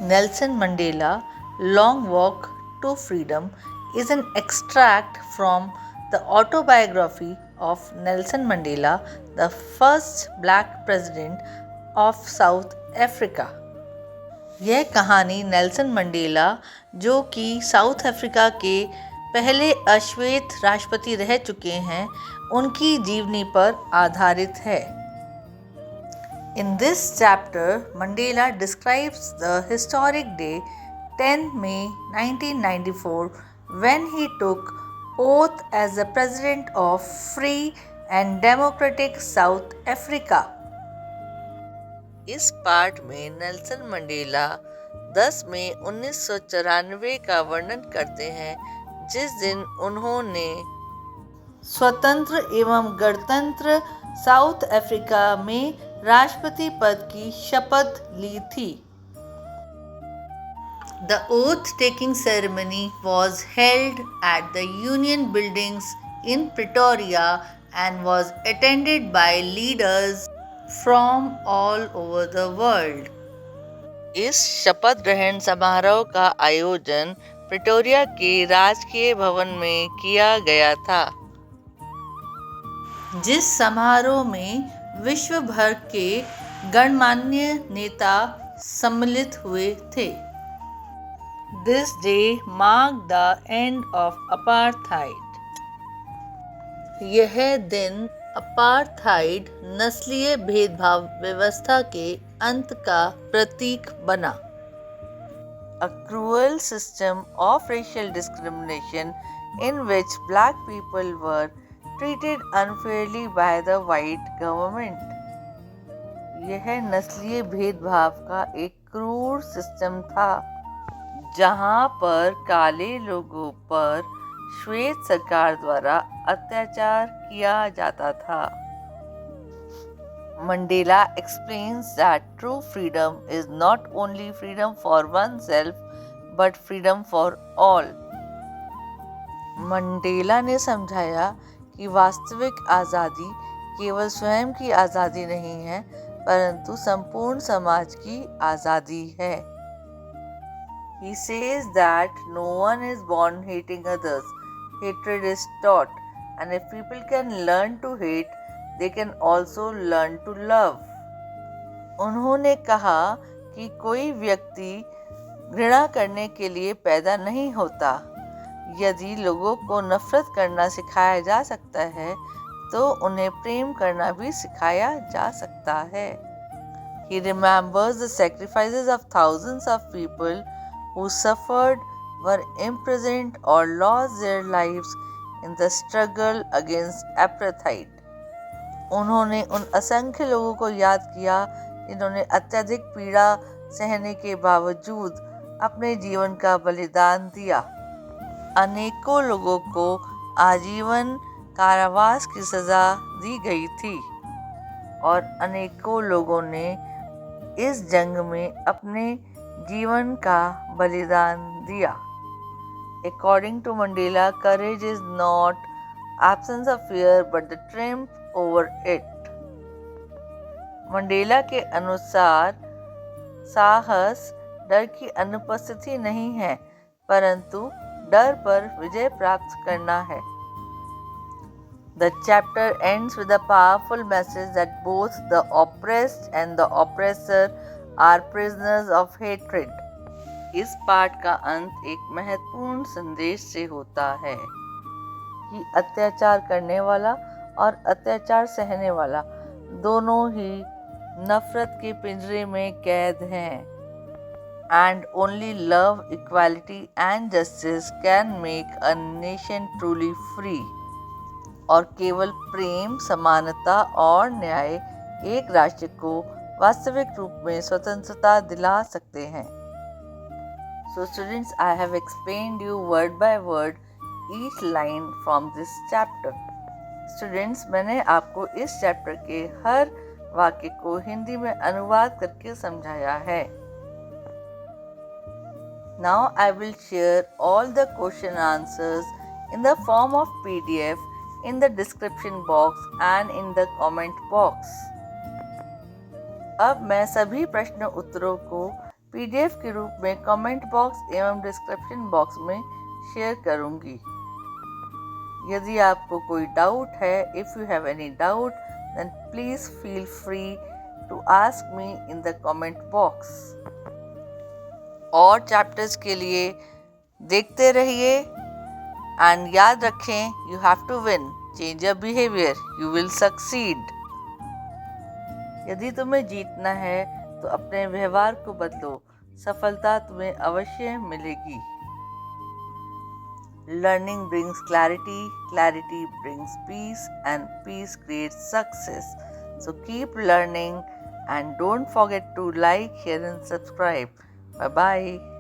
Nelson Mandela Long Walk to Freedom is an extract from the autobiography of Nelson Mandela, the first black president of South Africa. यह कहानी Nelson Mandela, जो कि south Africa के पहले अश्वेत राष्ट्रपति रह चुके हैं, उनकी जीवनी पर आधारित है. In this chapter, Mandela describes the historic day 10 May 1994 when he took oath as the president of free and democratic South Africa. इस पाठ में नेल्सन मंडेला 10 मई 1994 का वर्णन करते हैं, जिस दिन उन्होंने स्वतंत्र एवं गणतंत्र साउथ अफ्रीका में राष्ट्रपति पद की शपथ ली थी. The oath-taking ceremony was held at the Union Buildings in Pretoria and was attended by leaders from all over the world. इस शपथ ग्रहण समारोह का आयोजन प्रिटोरिया के राजकीय भवन में किया गया था, जिस समारोह में विश्व भर के गणमान्य नेता सम्मिलित हुए थे. This day marked the end of apartheid. यह दिन अपार्थाइड नस्लीय भेदभाव व्यवस्था के अंत का प्रतीक बना. A cruel system of racial discrimination in which black people were treated unfairly by the white government. यह नस्लीय भेदभाव का एक क्रूर सिस्टम था, जहां पर काले लोगों पर श्वेत सरकार द्वारा अत्याचार किया जाता था. Mandela explains that true freedom is not only freedom for oneself but freedom for all. Mandela ने समझाया कि वास्तविक आज़ादी केवल स्वयं की आज़ादी नहीं है, परंतु संपूर्ण समाज की आज़ादी है. He says that no one is born hating others. Hatred is taught, and if people can learn to hate, they can also learn to love. उन्होंने कहा कि कोई व्यक्ति घृणा करने के लिए पैदा नहीं होता. यदि लोगों को नफरत करना सिखाया जा सकता है, तो उन्हें प्रेम करना भी सिखाया जा सकता है. He remembers the sacrifices of thousands of people who suffered, were imprisoned or lost their lives in the struggle against apartheid. उन्होंने उन असंख्य लोगों को याद किया जिन्होंने अत्यधिक पीड़ा सहने के बावजूद अपने जीवन का बलिदान दिया. अनेकों लोगों को आजीवन कारावास की सज़ा दी गई थी और अनेकों लोगों ने इस जंग में अपने जीवन का बलिदान दिया. According to Mandela, courage is not absence of fear but the triumph over it. Mandela के अनुसार साहस डर की अनुपस्थिति नहीं है, परंतु डर पर विजय प्राप्त करना है. The chapter ends with a powerful message that both the oppressed and the oppressor are prisoners of hatred. इस पाठ का अंत एक महत्वपूर्ण संदेश से होता है कि अत्याचार करने वाला और अत्याचार सहने वाला दोनों ही नफरत के पिंजरे में कैद हैं. And only love, equality and justice can make a nation truly free. और केवल प्रेम, समानता और न्याय एक राष्ट्र को वास्तविक रूप में स्वतंत्रता दिला सकते हैं. So students, I have explained you word by word each line from this chapter. Students, मैंने आपको इस चैप्टर के हर वाक्य को हिंदी में अनुवाद करके समझाया है. Now I will share all the question answers in the form of PDF in the description box and in the comment box. अब मैं सभी प्रश्न उत्तरों को PDF के रूप में कमेंट बॉक्स एवं डिस्क्रिप्शन बॉक्स में शेयर करूंगी। यदि आपको कोई डाउट है, if you have any doubt, then please feel free to ask me in the comment box. और चैप्टर्स के लिए देखते रहिए एंड याद रखें, you have to win, change your behaviour, you will succeed. यदि तुम्हें जीतना है तो अपने व्यवहार को बदलो, सफलता तुम्हें अवश्य मिलेगी। Learning brings clarity, clarity brings peace, and peace creates success. So keep learning and don't forget to like, share and subscribe. Bye bye.